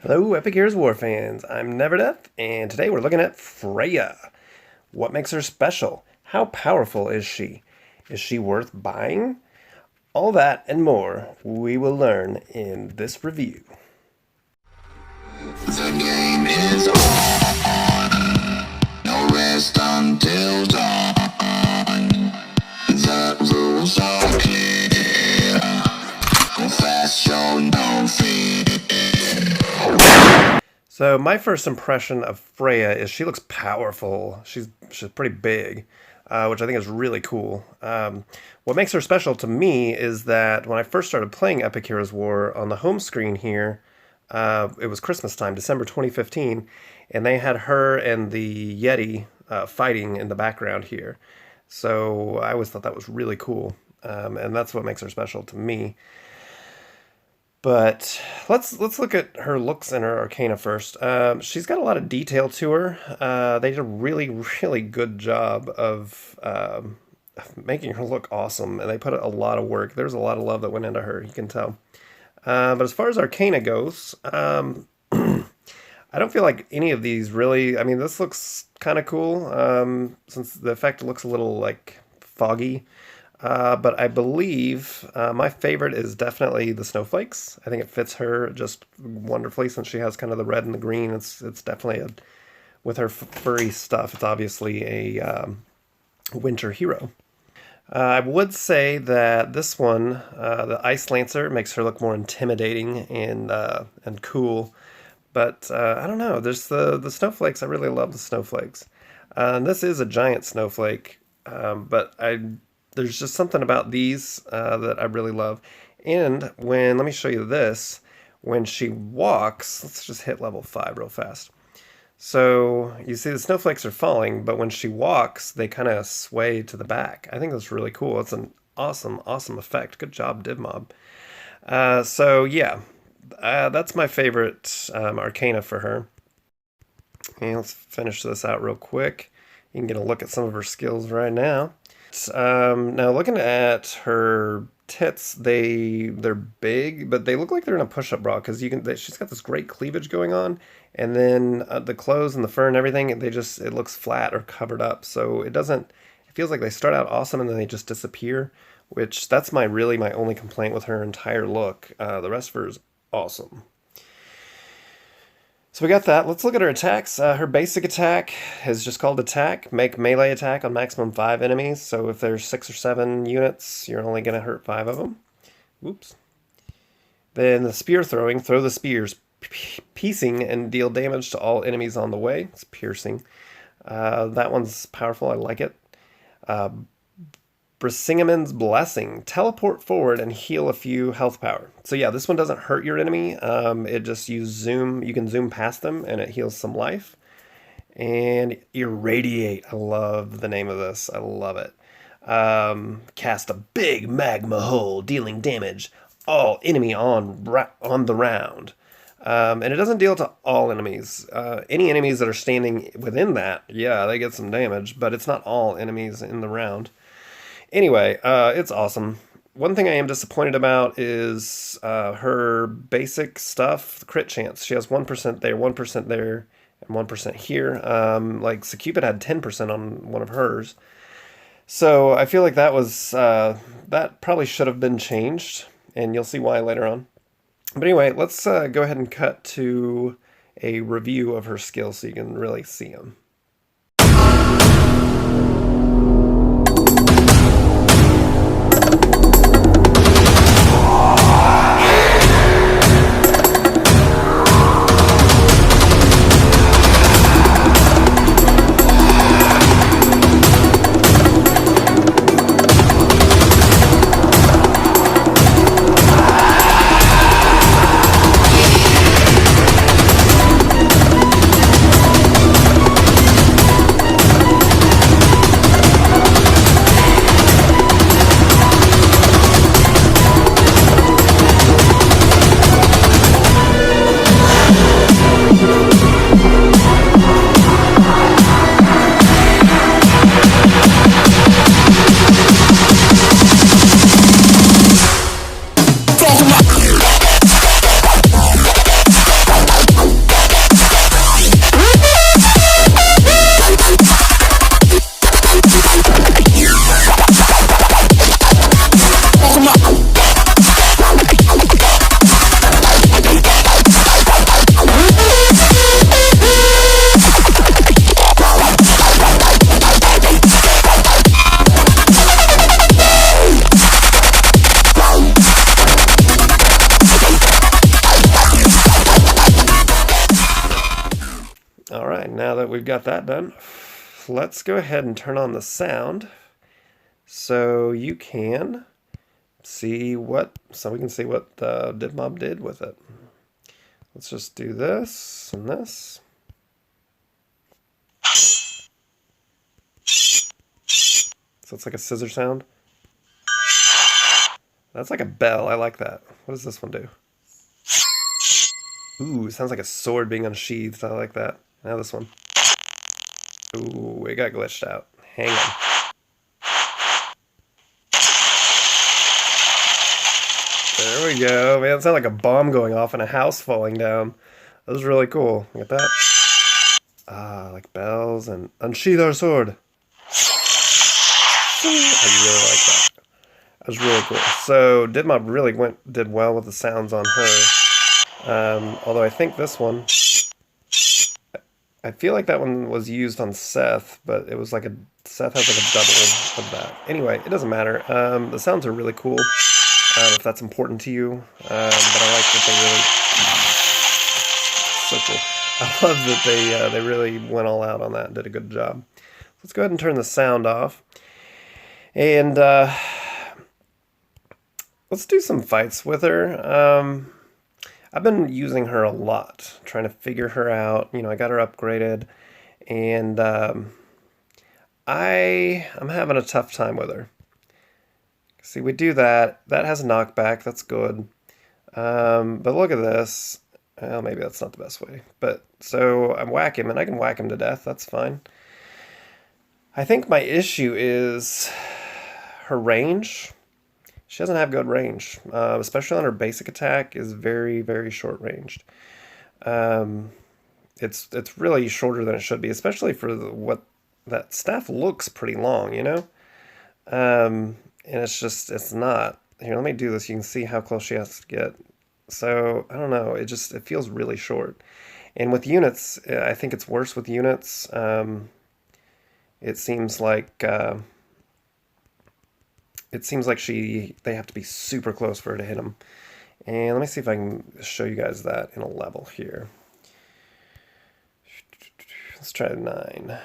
Hello, Epic Heroes War fans. I'm Neverdeath, and today we're looking at Freya. What makes her special? How powerful is she? Is she worth buying? All that and more we will learn in this review. The game is on. No rest until dawn. The rules are clear. Go fast, show no fear. So my first impression of Freya is she looks powerful. She's pretty big, which I think is really cool. What makes her special to me is that when I first started playing Epic Heroes War on the home screen here, it was Christmas time, December 2015, and they had her and the Yeti fighting in the background here. So I always thought that was really cool, and that's what makes her special to me. But let's look at her looks and her arcana first. She's got a lot of detail to her. They did a really good job of making her look awesome, and they put a lot of work. There's a lot of love that went into her, you can tell. But as far as arcana goes, I don't feel like any of these really... I mean, this looks kind of cool, since the effect looks a little, like, foggy. But I believe my favorite is definitely the snowflakes. I think it fits her just wonderfully since she has kind of the red and the green. It's definitely with her furry stuff, it's obviously a winter hero. I would say that this one, the Ice Lancer, makes her look more intimidating and cool. But I don't know. There's the snowflakes. I really love the snowflakes. And this is a giant snowflake, but there's just something about these that I really love. And let me show you this, when she walks, let's just hit level 5 real fast. So you see the snowflakes are falling, but when she walks, they kind of sway to the back. I think that's really cool. It's an awesome effect. Good job, DivMob. So yeah, that's my favorite arcana for her. And let's finish this out real quick. You can get a look at some of her skills right now. Now looking at her tits, they're big, but they look like they're in a push-up bra because she's got this great cleavage going on, and then the clothes and the fur and everything, it looks flat or covered up. So it feels like they start out awesome and then they just disappear, which that's my only complaint with her entire look. The rest of her is awesome. So we got that. Let's look at her attacks. Her basic attack is just called attack. Make melee attack on maximum 5 enemies. So if there's 6 or 7 units, you're only going to hurt 5 of them. Whoops. Then the spear throwing. Throw the spears, piecing, and deal damage to all enemies on the way. It's piercing. That one's powerful. I like it. Brisingamen's Blessing. Teleport forward and heal a few health power. So yeah, this one doesn't hurt your enemy. It just you can zoom past them and it heals some life. And Irradiate. I love the name of this. I love it. Cast a big magma hole, dealing damage all enemy on the round. And it doesn't deal to all enemies. Any enemies that are standing within that, yeah, they get some damage, but it's not all enemies in the round. Anyway, it's awesome. One thing I am disappointed about is her basic stuff, the crit chance. She has 1% there, 1% there, and 1% here. Like sKoR had 10% on one of hers. So I feel like that probably should have been changed, and you'll see why later on. But anyway, let's go ahead and cut to a review of her skills so you can really see them. And now that we've got that done, let's go ahead and turn on the sound so you can see what, so we can see what the DivMob did with it. Let's just do this and this. So it's like a scissor sound. That's like a bell. I like that. What does this one do? Ooh, it sounds like a sword being unsheathed. I like that. Now this one. Ooh, it got glitched out. Hang on. There we go. Man, it sounded like a bomb going off and a house falling down. That was really cool. Look at that. Ah, like bells and unsheath our sword. I really like that. That was really cool. So DivMob really did well with the sounds on her. Although I think this one, I feel like that one was used on Seth, but it was like Seth has like a double of that. Anyway, it doesn't matter. The sounds are really cool, if that's important to you. But I like that they really, so cool. I love that they really went all out on that and did a good job. Let's go ahead and turn the sound off. And let's do some fights with her. I've been using her a lot, trying to figure her out. You know, I got her upgraded, and I'm having a tough time with her. See, we do that. That has a knockback. That's good. But look at this. Well, maybe that's not the best way. But so I whack him, and I can whack him to death. That's fine. I think my issue is her range. She doesn't have good range, especially on her basic attack is very, very short ranged. It's really shorter than it should be, especially for what that staff looks pretty long, you know? And it's not. Here, let me do this. You can see how close she has to get. So, I don't know. It feels really short. And with units, I think it's worse with units. It seems like they have to be super close for her to hit them. And let me see if I can show you guys that in a level here. Let's try 9.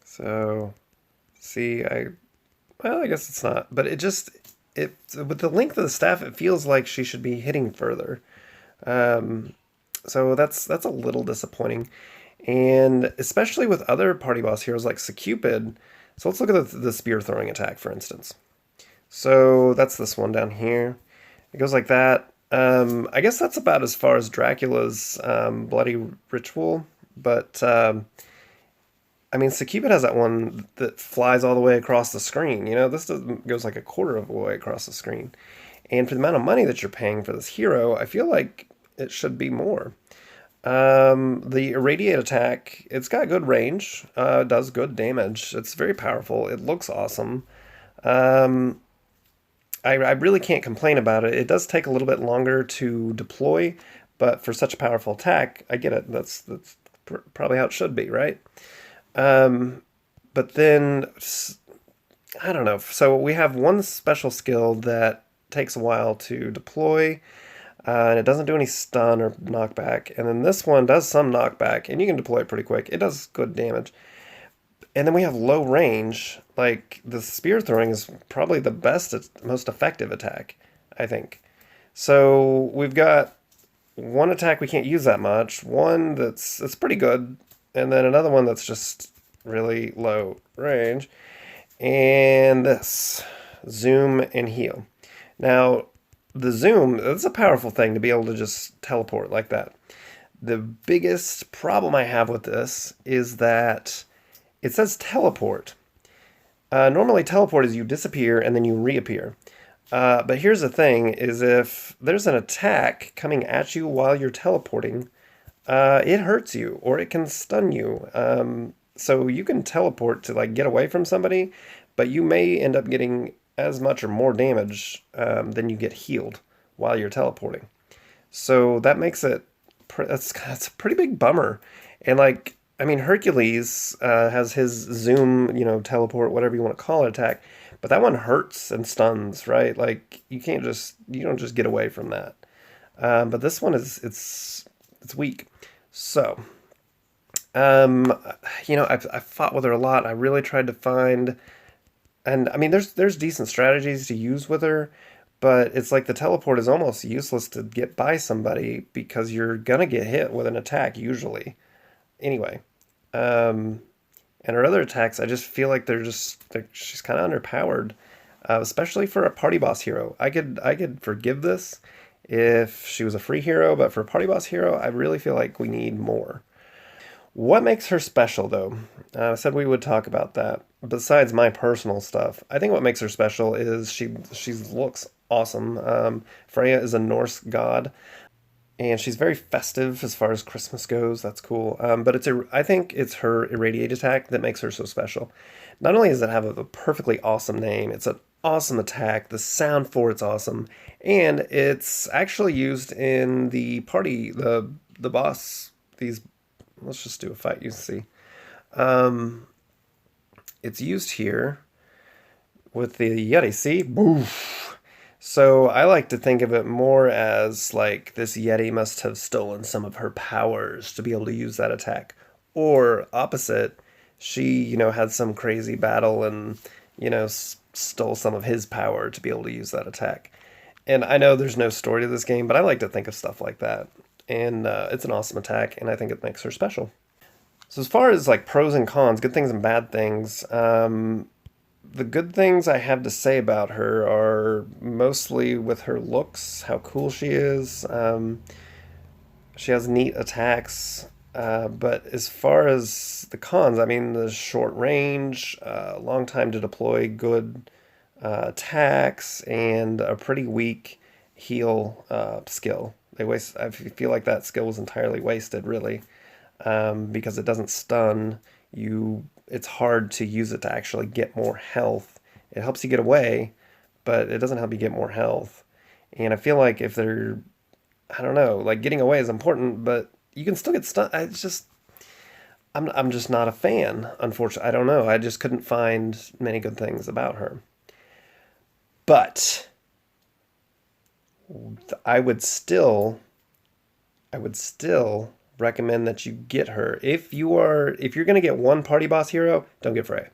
So, see, well, I guess it's not, but with the length of the staff, it feels like she should be hitting further. So that's a little disappointing. And especially with other party boss heroes like sKoR. So let's look at the spear throwing attack, for instance. So that's this one down here. It goes like that. I guess that's about as far as Dracula's bloody ritual, but I mean, sKoR has that one that flies all the way across the screen. You know, this goes like a quarter of the way across the screen. And for the amount of money that you're paying for this hero, I feel like it should be more. The irradiate attack, it's got good range, does good damage. It's very powerful. It looks awesome. I really can't complain about it. It does take a little bit longer to deploy, but for such a powerful attack, I get it. That's probably how it should be, right? But then, I don't know. So we have one special skill that takes a while to deploy, and it doesn't do any stun or knockback. And then this one does some knockback, and you can deploy it pretty quick. It does good damage. And then we have low range. Like, the spear throwing is probably the best, most effective attack, I think. So we've got one attack we can't use that much, one that's pretty good, and then another one that's just really low range. And this, zoom and heal. Now, the zoom, it's a powerful thing to be able to just teleport like that. The biggest problem I have with this is that it says teleport. Normally teleport is you disappear and then you reappear. But here's the thing, is if there's an attack coming at you while you're teleporting, it hurts you, or it can stun you. So you can teleport to like get away from somebody, but you may end up getting as much or more damage than you get healed while you're teleporting. So that makes it, that's a pretty big bummer. And like, I mean, Hercules has his zoom, teleport, whatever you want to call it, attack, but that one hurts and stuns, right? Like you don't just get away from that. But this one it's weak. So, um, I've fought with her a lot. I really tried to find, and I mean, there's decent strategies to use with her, but it's like the teleport is almost useless to get by somebody because you're gonna get hit with an attack usually. Anyway, um, and her other attacks, I just feel like she's kind of underpowered, especially for a party boss hero. I could forgive this if she was a free hero, but for a party boss hero, I really feel like we need more. What makes her special, though? I said we would talk about that. Besides my personal stuff, I think what makes her special is she looks awesome. Freya is a Norse god, and she's very festive as far as Christmas goes. That's cool. But I think it's her irradiate attack that makes her so special. Not only does it have a perfectly awesome name, it's an awesome attack. The sound for it's awesome, and it's actually used in the party, the boss. These, let's just do a fight. You see, um, it's used here with the Yeti. See, boof. So I like to think of it more as like this Yeti must have stolen some of her powers to be able to use that attack. Or opposite, she, had some crazy battle and, stole some of his power to be able to use that attack. And I know there's no story to this game, but I like to think of stuff like that. And it's an awesome attack, and I think it makes her special. So as far as like pros and cons, good things and bad things, the good things I have to say about her are mostly with her looks, how cool she is. She has neat attacks. But as far as the cons, I mean, the short range, long time to deploy good attacks, and a pretty weak heal skill. I feel like that skill was entirely wasted, really, because it doesn't stun you. It's hard to use it to actually get more health. It helps you get away, but it doesn't help you get more health. And I feel like if they're, I don't know, like getting away is important, but you can still get stunned. I'm just not a fan, unfortunately. I don't know. I just couldn't find many good things about her. But I would still I would still recommend that you get her. If you're going to get one party boss hero, don't get Freya.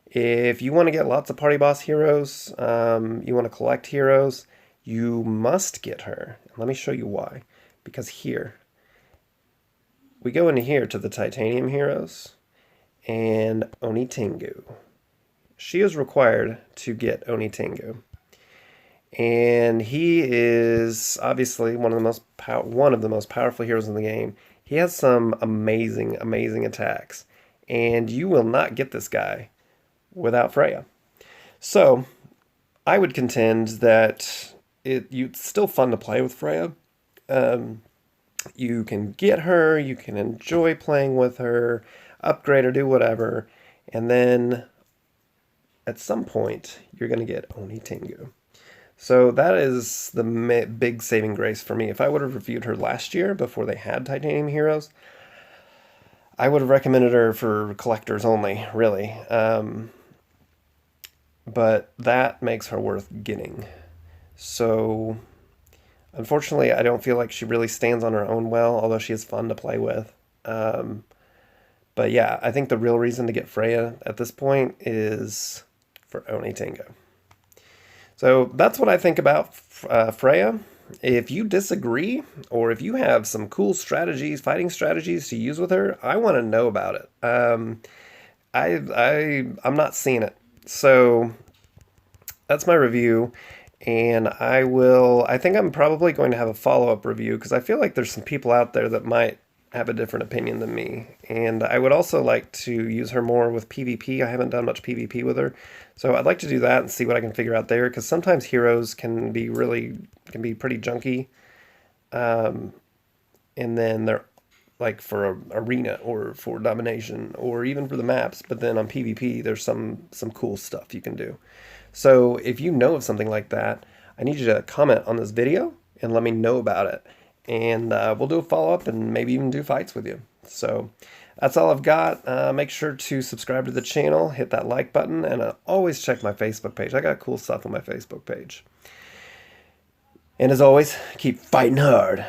If you want to get lots of party boss heroes, you want to collect heroes, you must get her. Let me show you why. Because here, we go into here to the titanium heroes and Oni Tengu. She is required to get Oni Tengu. And he is obviously one of the most powerful heroes in the game. He has some amazing, amazing attacks, and you will not get this guy without Freya. So, I would contend that it's still fun to play with Freya. You can get her, you can enjoy playing with her, upgrade or do whatever, and then at some point you're going to get Oni Tengu. So that is the big saving grace for me. If I would have reviewed her last year before they had Titanium Heroes, I would have recommended her for collectors only, really. But that makes her worth getting. So, unfortunately, I don't feel like she really stands on her own well, although she is fun to play with. But yeah, I think the real reason to get Freya at this point is for Oni Tengu. So that's what I think about Freya. If you disagree, or if you have some cool strategies, fighting strategies to use with her, I want to know about it. I'm not seeing it. So that's my review, and I think I'm probably going to have a follow-up review, because I feel like there's some people out there that might have a different opinion than me. And I would also like to use her more with PvP. I haven't done much PvP with her. So I'd like to do that and see what I can figure out there, because sometimes heroes can be pretty junky. And then they're like for a arena or for domination or even for the maps, but then on PvP there's some cool stuff you can do. So if you know of something like that, I need you to comment on this video and let me know about it. And we'll do a follow-up and maybe even do fights with you. So that's all I've got. Make sure to subscribe to the channel, hit that like button, and always check my Facebook page. I got cool stuff on my Facebook page. And as always, keep fighting hard.